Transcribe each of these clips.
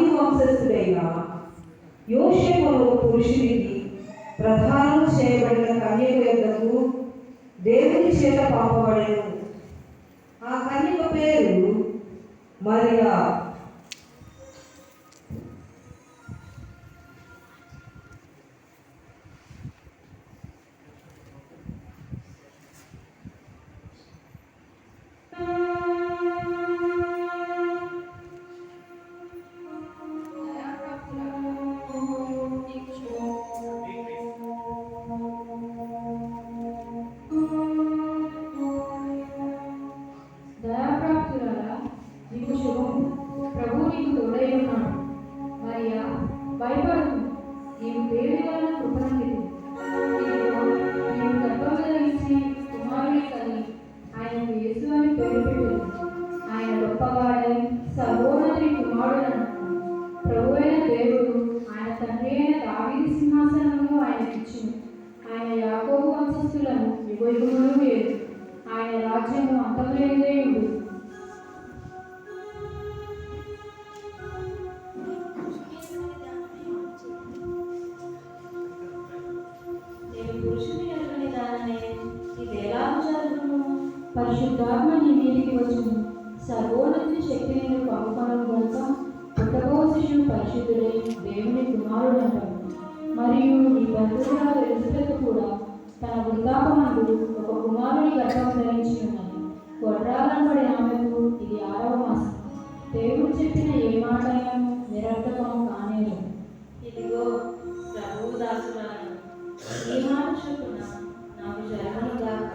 దావీదు వంశస్థుడైన యోసేపు అను పురుషుడికి ప్రధానం చేయబడిన కన్యక యొద్దకు దేవుని చేత పంపబడెను. ఆ కన్యక పేరు మరియా. భయపడకు, నీవు దేవుని వలన కృపనొందితివి. నీవు గర్భముధరించి కుమారుని కని ఆయనకు యేసు అని పేరు పెట్టెను. ఆయన గొప్పవాడై సర్వోన్నతుని కుమారుడనను. ప్రభువైన దేవుడు ఆయన తండ్రి అయిన దావీదు సింహాసనమును ఆయనకిచ్చెను. ఆయన యాకోబు వంశస్థులను యుగయుగములు వేరు. ఆయన రాజ్యము అంతములేనిదై ఉండును. పరిశుద్ధాత్మ నీ మీదికి వచ్చును. సర్వోన్నతి శక్తి నేను పంపడం కనుక పుట్టబో శిశువు పరిశుద్ధుడై దేవుని కుమారుడు అంటాడు. మరియు నీ బంధువుల ఎలిజబెత్ కూడా తన వృద్ధాపమందు ఒక కుమారుని గర్భం ధరించి ఉన్నది. గొడ్రాలనబడి ఆమెకు ఇది 6వ మాసం. దేవుడు చెప్పిన ఏ మాటైనా నిరర్థకం కానేలేదు. ఇదిగో ప్రభువు దాసురాలను, ఈ మాట చొప్పున నాకు జరగను గాక.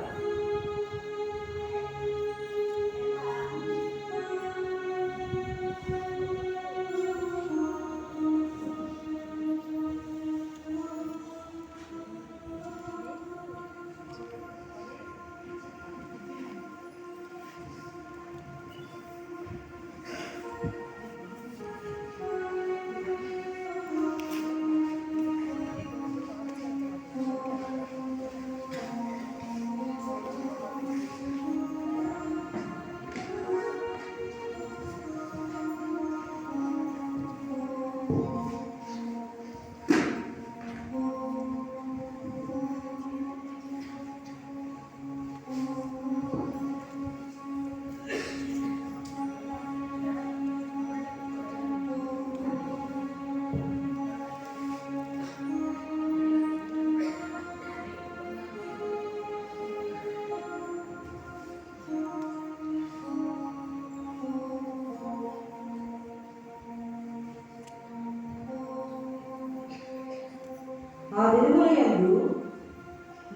ఆ దినములందు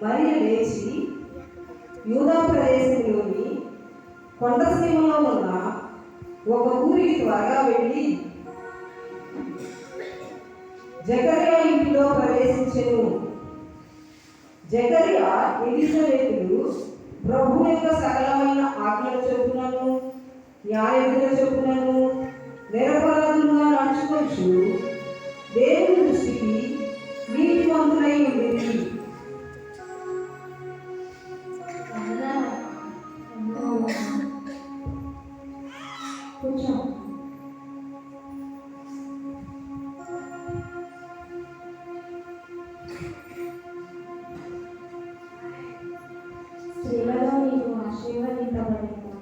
మరియ లేచి యూదా ప్రదేశంలోని కొండసీమలో ఉన్న ఒక ఊరికి త్వరగా వెళ్ళి జకర్యా ఇంటిలో ప్రవేశించెను. జకర్యా ఎలిజబెతులు ప్రభువు యొక్క సకలమైన ఆజ్ఞల చొప్పునను న్యాయవిధుల చొప్పునను నిరపరాధులుగా నడుచుకొచ్చు దేవుని దృష్టికి నీతివంతులై ఉండేది. స్త్రీలలో నీవు ఆశీర్వదింపబడిన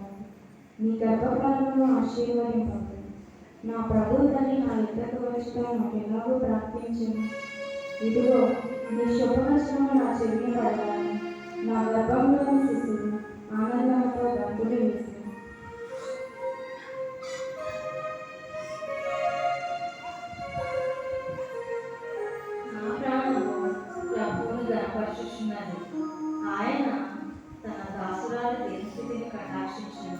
నీ గర్భఫలమును ఆశీర్వదింపబడి నా ప్రభువు తల్లి నా యుద్ధకు వచ్చుట నాకు ఎలాగో ప్రార్థించింది. ఇదిగో నీ శుభవచనము నా చెవిని పడగానే నా గర్భంలోని శిశువు ఆనందంతో గంతులు వేసింది. నా ప్రాణము ప్రభువును గణపరచుచున్నది. ఆయన తన దాసురాలి దేశస్థితిని కటాక్షించను.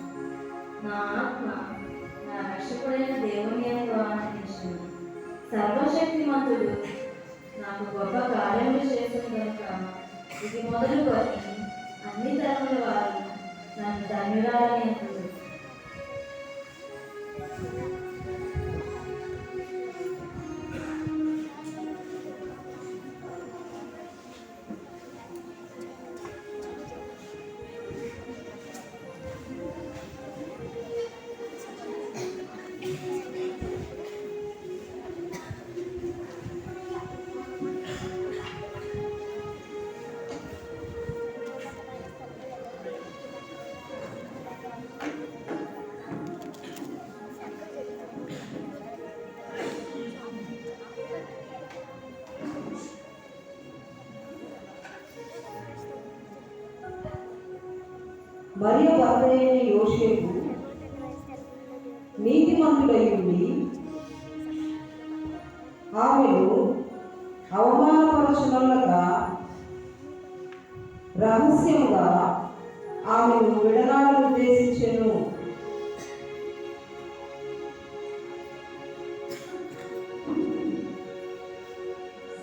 నా ఆత్మ నా రక్షకుడైన దేవుని యందు ఆనందించను. సర్వశక్తిమంతుడు నాకు గొప్ప కార్యములు చేసిన కనుక ఇది మొదలుకొని అన్ని తరముల వారు నన్ను ధన్యురాలని అంటారు. మరియ భర్త అయిన యోసేపు నీతిమంతుడై ఉండి ఆమెను అవమానపరచనల్లగా రహస్యంగా ఆమెను విడనాడను ఉద్దేశించెను.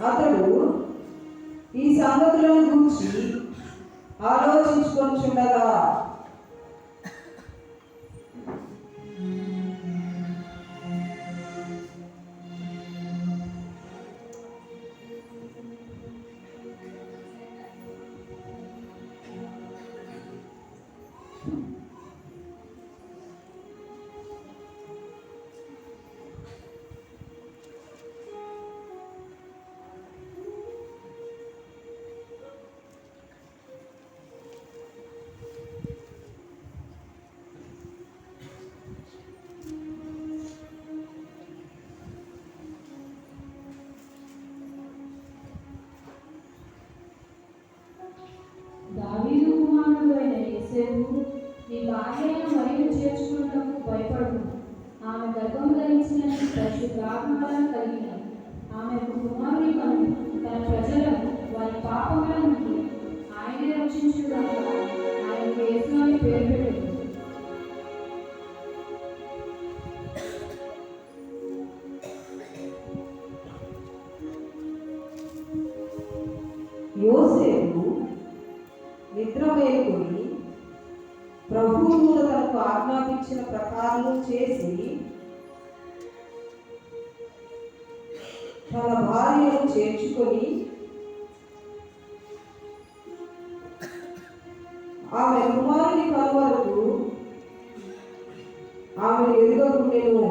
అతడు ఈ సంగతులను గురించి ఆలోచించుకొనుచుండగా దావీదు కుమారుడు అయిన యోసేపు, నీ భార్య అయిన మరియను చేర్చుకున్నకు భయపడకు. ఆమె గర్భము ధరించిన పరిశుద్ధాత్మలను కలిగిన ఆమె కుమారుని కను తన ప్రజలను వారి పాపముల నుండి ఆయనే రక్షించుగాక. ఆయనకు యేసు అని పేరు పెట్టెను. యోసేపు నిద్ర మేలుకొని ప్రభువు తనకు ఆజ్ఞాపించిన ప్రకారం చేసి తన భార్యను చేర్చుకొని ఆమె కుమారుని కనువరకు ఆమెను ఎదుగుకుండెను.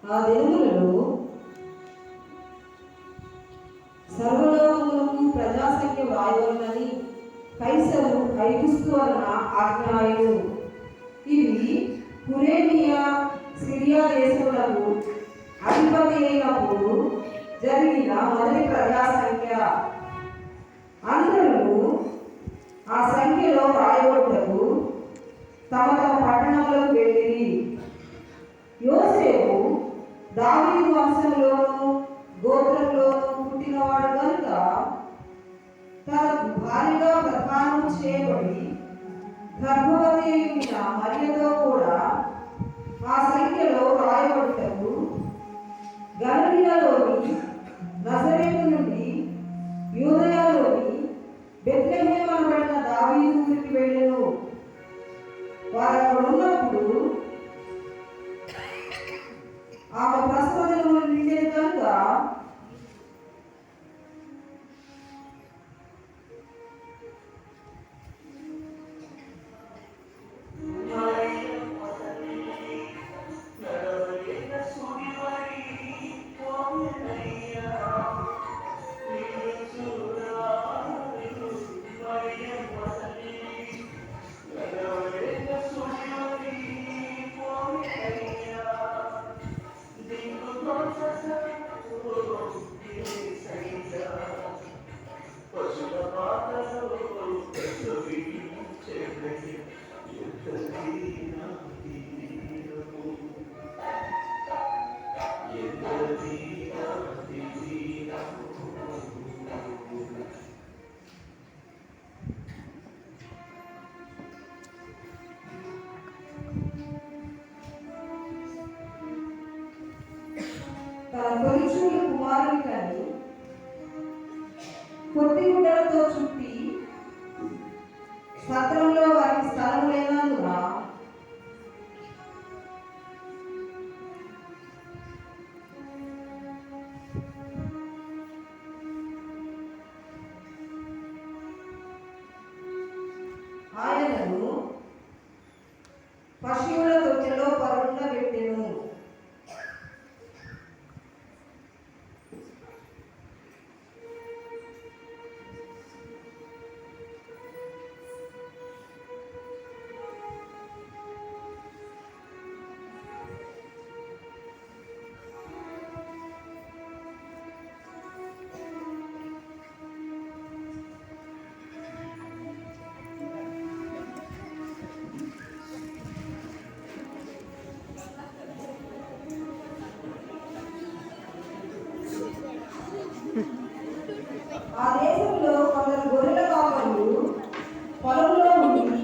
ఆ దినములలో సర్వలోకములకు ప్రజాసంఖ్య వ్రాయవలనని కైసరు ఐగుస్తు వలన ఆజ్ఞాయను. ఇవి కురేనియా సిరియా దేశములకు అధిపతి అయినప్పుడు జరిగిన మొదటి ప్రజాసంఖ్య. అందరూ ఆ సంఖ్యలో రాయబడ్డకు తమ తమ పట్టణములకు వెళ్ళిరి. యోసేపు దావీదు వంశంలోను గోత్రంలోను పుట్టినవాడు కనుక తనకు భారీగా ప్రధానం చేయబడి గర్భవతి అయిన మరియతో కూడా ఆ సంఖ్యలో రాయబడ్డకు గలిలయలోని నజరేతు నుండి యూదయలోని బెత్లెహేము అనబడిన దావీదు ఊరికి వెళ్ళెను. వారు అక్కడ ఉన్నప్పుడు ఆమె ప్రసవ దినములు నిండేది కనుక తన తొలిచూలు కుమారుని కని కొద్ది గుడ్డలతో చుట్టి సత్రంలో వారికి స్థలం లేనందున ఆయనను పశువుల తొట్టెలో పరుండబెట్టెను. ఆ దేశంలో కొందరు గొర్రెల కాపరులు పొలంలో ఉండి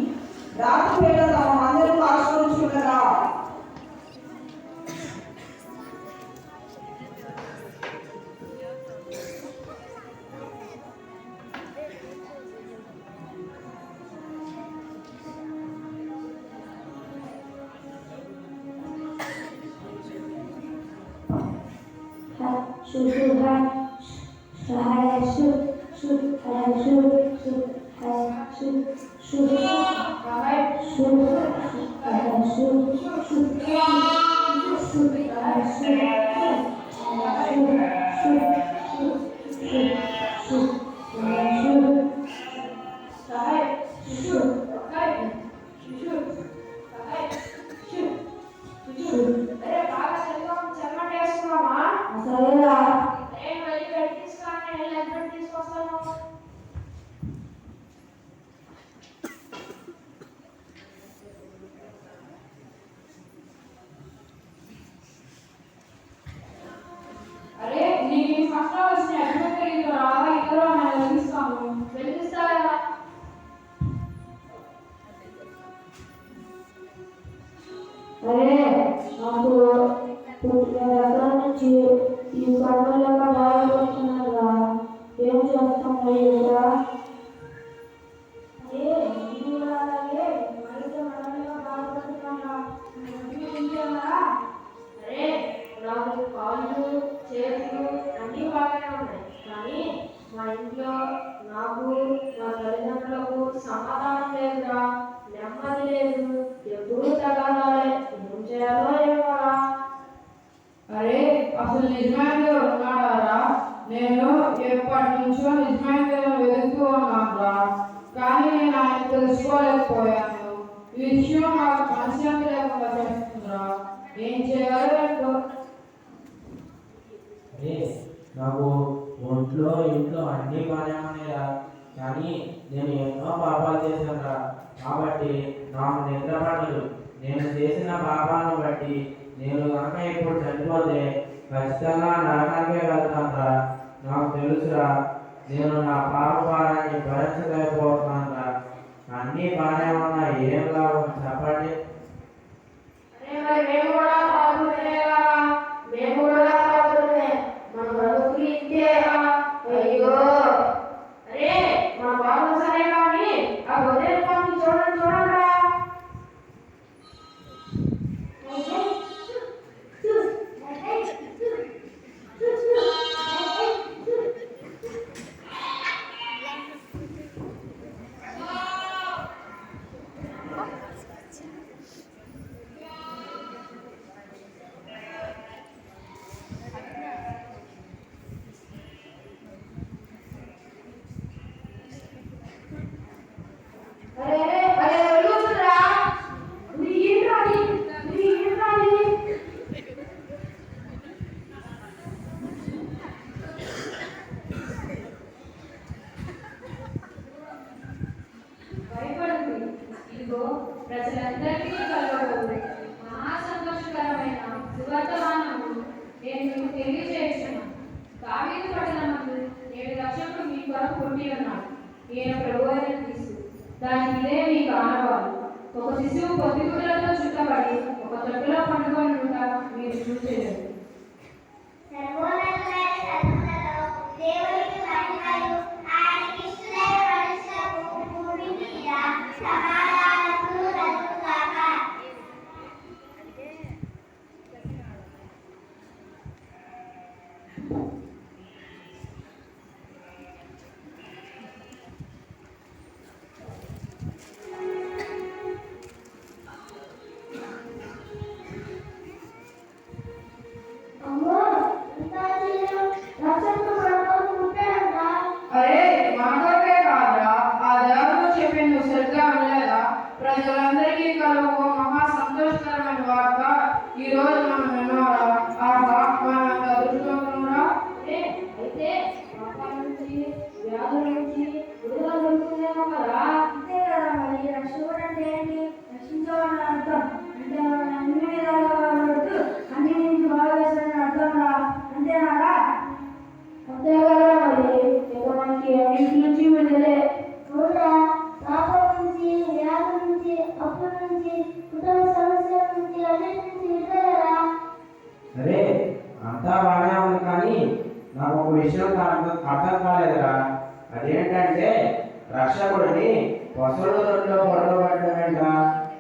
రాత్రివేళ తమ మందను కాచుకొనుచుండగా అసలు నిజమైన దేవుడు ఉన్నాడారా? నేను ఎప్పటి నుంచో నిజమైన దేవుడు వెతుకుతూ ఉన్నానురా, కానీ నేను ఆయన తెలుసుకోలేకపోయాను. ఈ విషయం నాకు మనశ్శాంతి లేకుండా చేస్తుందిరా. ఏం చేయాలో నాకు ఒంట్లో ఇంట్లో అన్నీ బాగానే ఉన్నాయిరా, కానీ నేను ఎన్నో పాపాలు చేశానురా. కాబట్టి నాకు నిద్ర పడదు. నేను చేసిన పాపాలను బట్టి నేను కనుక ఇప్పుడు చనిపోతే ఖచ్చితంగా నరకానికే వెళ్తానురా. నాకు తెలుసురా, నేను నా పాప భారాన్ని భరించలేకపోతున్నానురా. అన్నీ బాగానే ఉన్నా ఏం లాభం చెప్పండి? అయ్యో అరే మన బాబు సరే కానీ ఆ గొర్రెల పంపి చూడండి చూడండిరా. ప్రజలందరికీ కలగబోదు మహాసంతోషకరమైన సువర్తమానము నేను మీకు తెలియజేస్తున్నాను. దావీదు పట్టణమందు 7 రక్షకులు మీ కొరకు పుట్టి ఉన్నాడు. ఈయన ప్రభువైన క్రీస్తు. దానికి ఇదే మీకు ఆనవాలు. ఒక శిశువు పొద్దుగులతో చుట్టబడి ఒక తొట్టులో పండుకొని ఉంటా మీరు చూసేది. విషయం అర్థం కాలేదురా. అదేంటంటే రక్షకుడిని పశువుల దొడ్లో పడుకోబెట్టడం ఏంటా?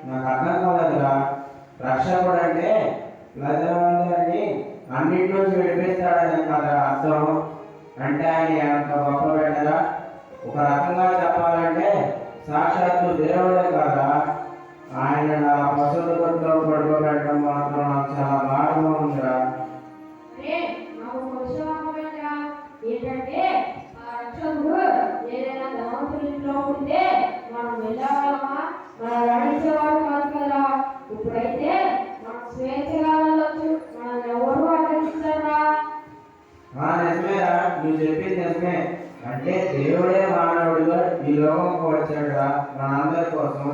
నాకు అర్థం కాలేదురా. రక్షకుడు అంటే ప్రజలందరినీ అన్నింటి నుంచి విడిపిస్తాడని కదా అర్థం. అంటే ఆయన అంత గొప్ప పెట్టరా? ఒక రకంగా చెప్పాలంటే సాక్షాత్తు దేవుడే కదా. ఆయన నా పశువుల దొడ్లో పడుకోబెట్టడం మాత్రం నాకు చాలా బాధగా ఉందిరా. ఏంటంటే ఆ రక్షకుడు ఏదైనా ధనవంతుడి ఇంట్లో ఉంటే మనం వెళ్ళగలమా? మనం నడిచేవాడు కాదు కదా. ఇప్పుడైతే మనం స్వేచ్ఛగా వెళ్ళొచ్చు. మనం ఎవరు ఆకర్షిస్తారా? నిజమేరా, నువ్వు చెప్పింది నిజమే. అంటే దేవుడే మానవుడిగా ఈ లోకంకి వచ్చాడురా మనందరి కోసం.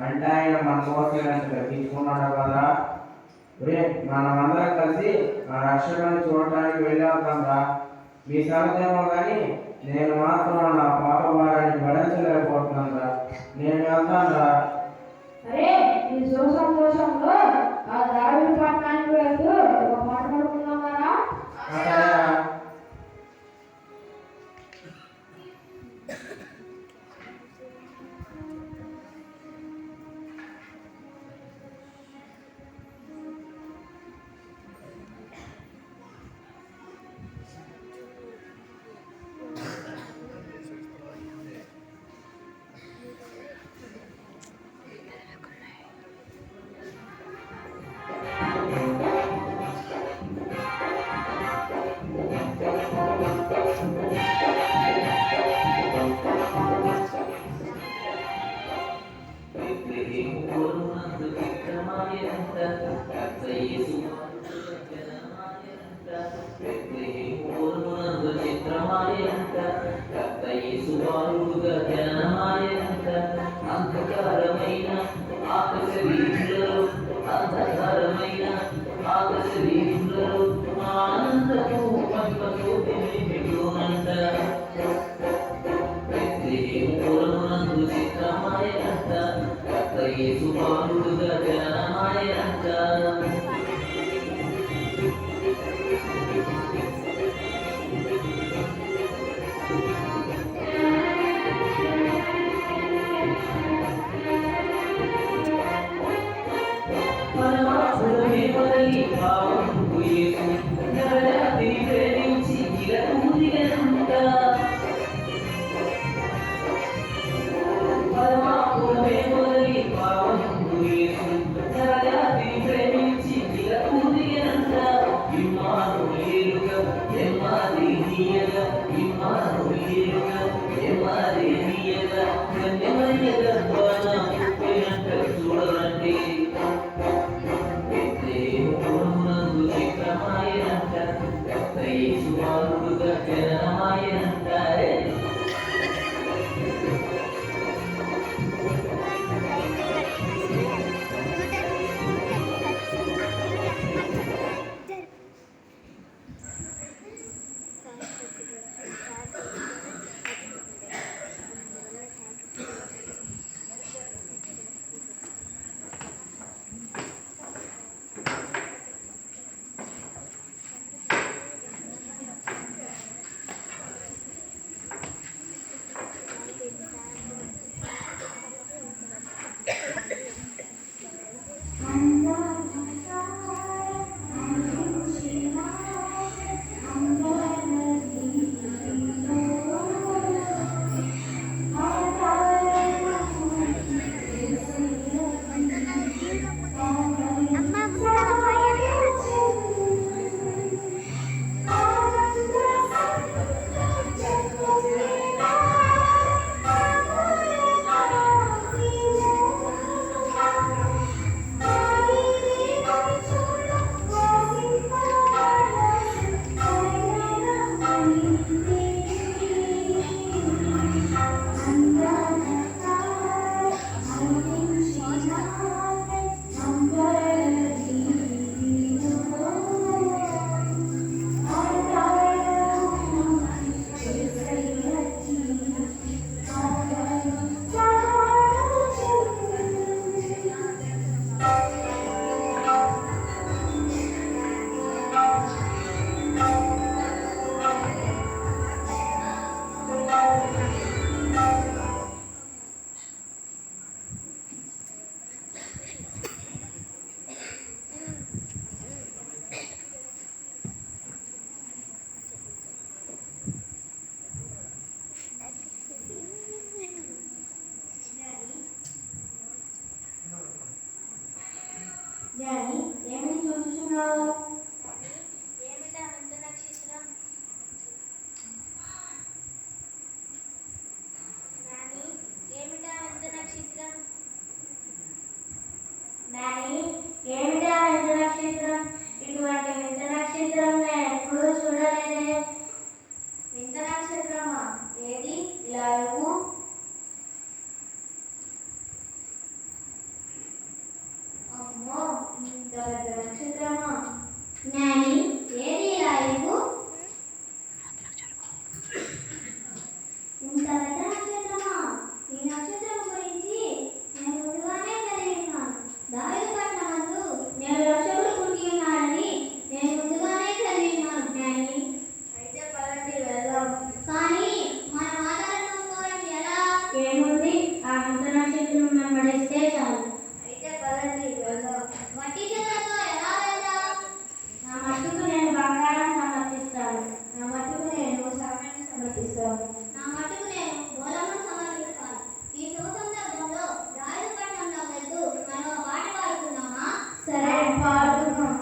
అంటే ఆయన మన కోసం తీసుకున్నాడు కదా. మనమందరం కలిసి ఆ రక్షకుని చూడటానికి వెళ్ళాం రా. మీ సంగతేమో కానీ నేను మాత్రం నా పాప వారిని భరించలేకపోతున్నాను రా. నేను వెళ్తాను రా. అరే ఈ సంతోషంలో ఆ దారుడి పట్టణానికి వెళ్తూ ఒక మాట పడుకున్నామారా? అంధకారమైన ఆకాశ వీధులలో అంధకారమైన ఆకాశ వీధులలో ఆనందము పంపతోనంట. పూర్వమునందు చిత్రమాయనంట. యేసు బాలుడుగా జనమాయనంట. జ్ఞాని ఏమని చూస్తున్నావు? ఏమిటా వింత నక్షత్రం? నాని ఏమిటా వింత నక్షత్రం? నాని ఏమిటా వింత నక్షత్రం? ఇటువంటి వింత నక్షత్రం నేను ఎప్పుడూ చూడలేదే. వింత నక్షత్రమా? ఏది ఇలా ఇవ్వు. అమ్మో, ఇంత పెద్ద నక్షత్రమా? నాని ఏది ఇలా ఇవ్వు. ఇంత పెద్ద నక్షత్రమా? ఈ నక్షత్రం గురించి నేను ముందుగానే చదివినాను. దావీదుపట్నమందు నేను రక్షకుడు పుట్టి ఉన్నాడని నేను ముందుగానే చదివినాను జ్ఞాని. అయితే పదండి వెళ్దాం. కానీ మనం ఆధారం ఎలా? ఏముంది, ఆ వింత నక్షత్రం వెంబడిస్తే చాలు. అయితే పదండి వెళ్దాం. మట్టి చేతులతో ఎలా వెళ్దాం? నా మట్టుకు నేను బంగారం సమర్పిస్తాను. నా మట్టుకు నేను సమయాన్ని సమర్పిస్తాను. నా మట్టుకు నేను మూలమును సమర్పిస్తాను. ఈ శుభ సందర్భంలో రాయలపట్నంలో వెళ్తూ మనం ఒక పాట పాడుకుందామా? సరే, పాడుకుందాం.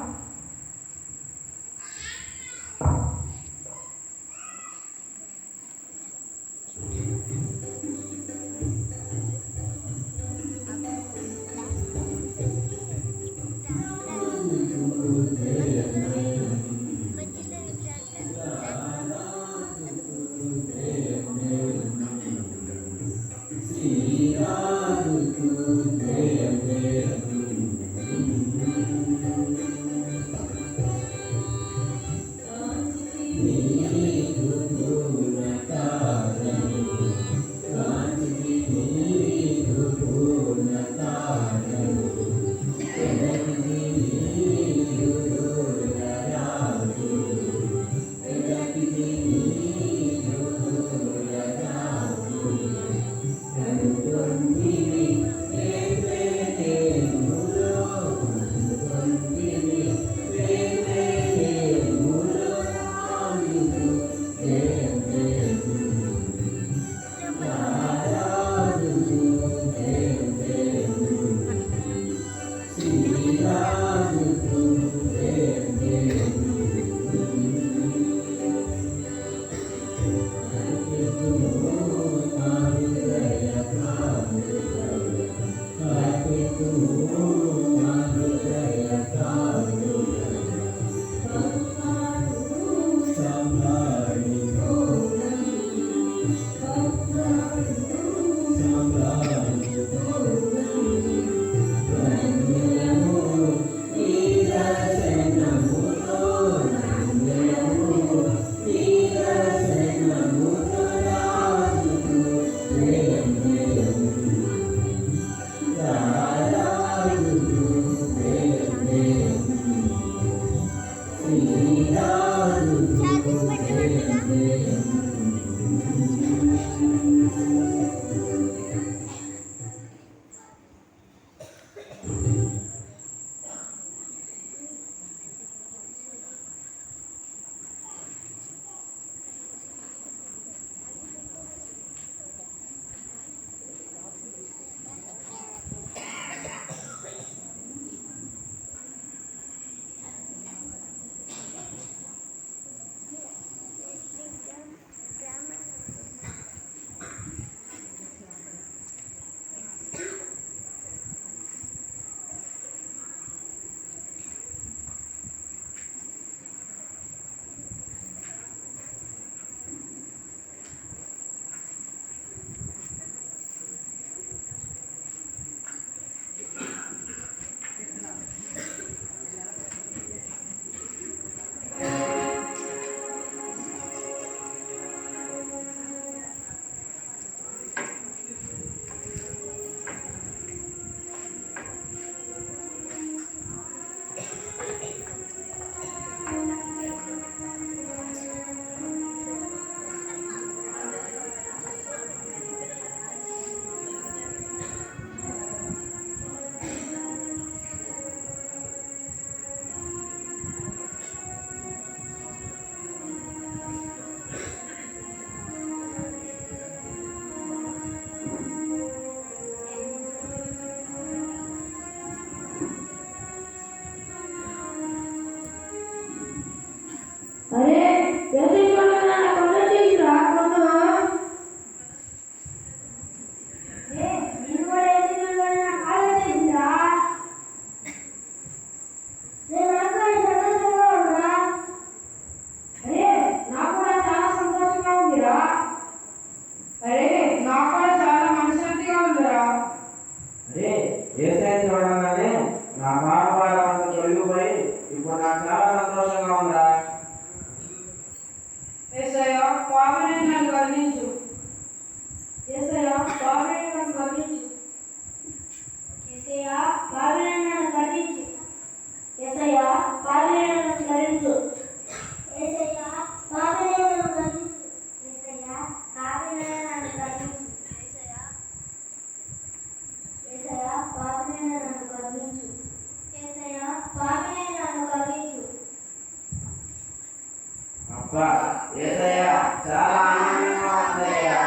నాకు కూడా చాలా మనశ్శాంతిగా ఉందిరా. అరే ఏసైని చూడగానే నా పాపం తొలగిపోయి ఇప్పుడు నాకు చాలా సంతోషంగా ఉందా. యేసయ్య పాపని నన్ను కరుణించు. యేసయ్య పాపిని నన్ను కరుణించు. యేసయ్య పాపిని నన్ను కరుణించు. యేసయ్య పాపిని నన్ను కరుణించు. యేసయ్య పాపిని నన్ను కరుణించు. యేసయ్య పాపిని నన్ను కరుణించు. యేసయ్య పాపిని నన్ను కరుణించు. యేసయ్య పాపిని నన్ను కరుణించు. అబ్బా ఏసయ్య చాలా ఆనందంగా ఉందయ్యా.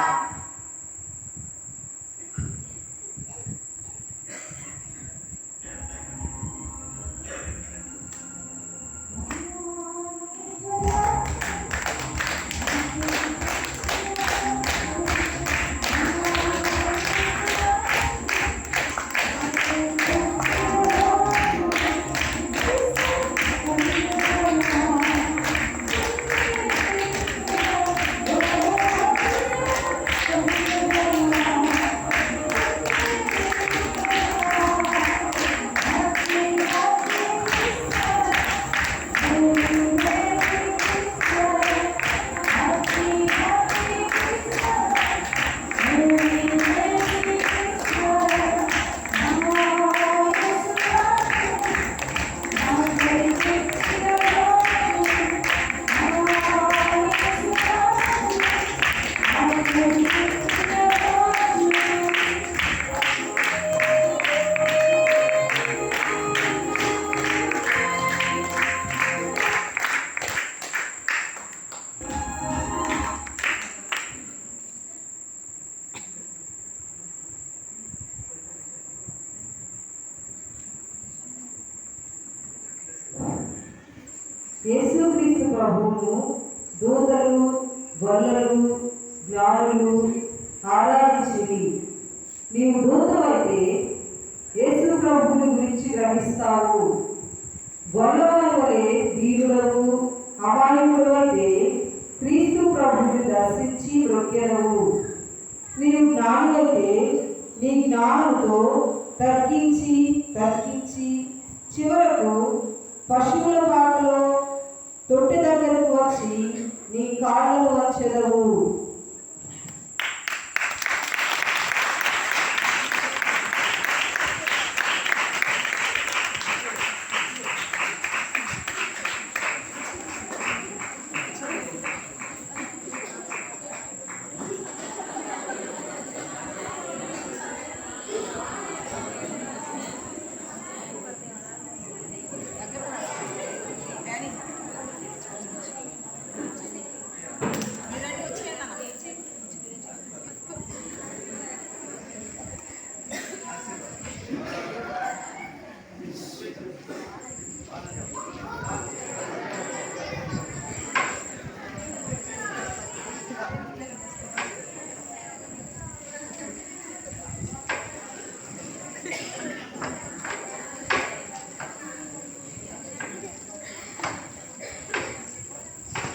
యేసుక్రీస్తు ప్రభువును దూతలు గొల్లలు జ్ఞానులు ఆరాధించిరి. నీవు దూతవైతే యేసు ప్రభువుని గురించి గ్రహిస్తావు. గొల్లవారి వలె దీనులకు అమాయకులు అయితే క్రీస్తు ప్రభువుని దర్శించి మొక్కెదవు. నీవు జ్ఞానులైతే నీ జ్ఞానంతో తర్కించి చివరకు పశువుల పాకలో తొట్టి దగ్గరకు వచ్చి నీ కాళ్ళను వచ్చెదవు.